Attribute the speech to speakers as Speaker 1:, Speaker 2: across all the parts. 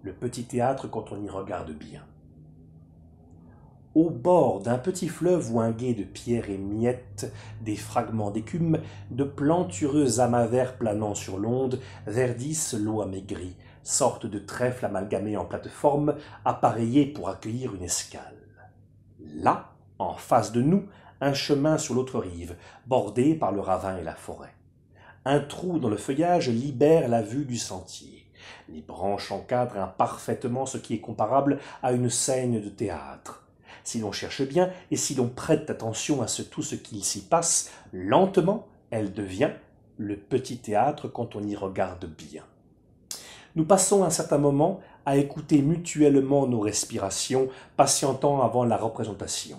Speaker 1: le petit théâtre quand on y regarde bien. Au bord d'un petit fleuve où un gué de pierres et miettes, des fragments d'écume, de plantureux amas verts planant sur l'onde, verdissent l'eau amaigrie, sorte de trèfle amalgamé en plateforme, appareillé pour accueillir une escale. Là, en face de nous, un chemin sur l'autre rive, bordé par le ravin et la forêt. Un trou dans le feuillage libère la vue du sentier. Les branches encadrent imparfaitement ce qui est comparable à une scène de théâtre. Si l'on cherche bien et si l'on prête attention à tout ce qu'il s'y passe, lentement, elle devient le petit théâtre quand on y regarde bien. Nous passons un certain moment à écouter mutuellement nos respirations, patientant avant la représentation.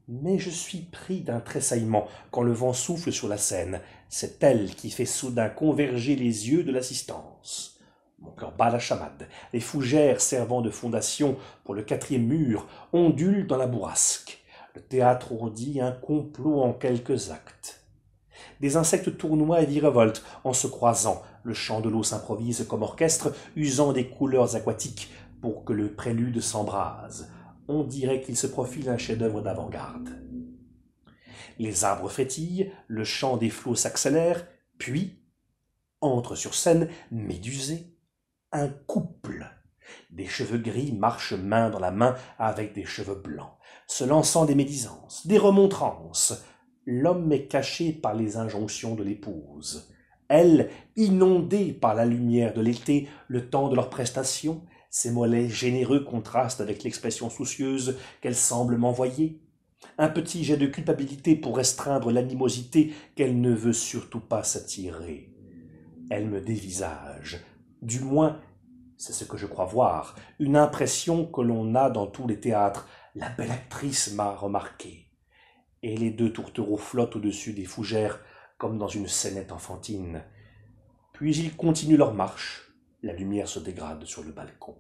Speaker 1: Mais je suis pris d'un tressaillement quand le vent souffle sur la scène. C'est elle qui fait soudain converger les yeux de l'assistance. Mon cœur bat la chamade. Les fougères servant de fondation pour le 4e mur ondulent dans la bourrasque. Le théâtre ourdit un complot en quelques actes. Des insectes tournoient et virevoltent en se croisant. Le chant de l'eau s'improvise comme orchestre, usant des couleurs aquatiques pour que le prélude s'embrase. On dirait qu'il se profile un chef-d'œuvre d'avant-garde. Les arbres frétillent, le chant des flots s'accélère, puis entre sur scène, médusé, un couple. Des cheveux gris marchent main dans la main avec des cheveux blancs, se lançant des médisances, des remontrances. L'homme est caché par les injonctions de l'épouse. Elle, inondée par la lumière de l'été, le temps de leur prestation, ses mollets généreux contrastent avec l'expression soucieuse qu'elle semble m'envoyer. Un petit jet de culpabilité pour restreindre l'animosité qu'elle ne veut surtout pas s'attirer. Elle me dévisage, du moins, c'est ce que je crois voir, une impression que l'on a dans tous les théâtres. La belle actrice m'a remarqué. Et les 2 tourtereaux flottent au-dessus des fougères comme dans une scénette enfantine. Puis ils continuent leur marche. La lumière se dégrade sur le balcon.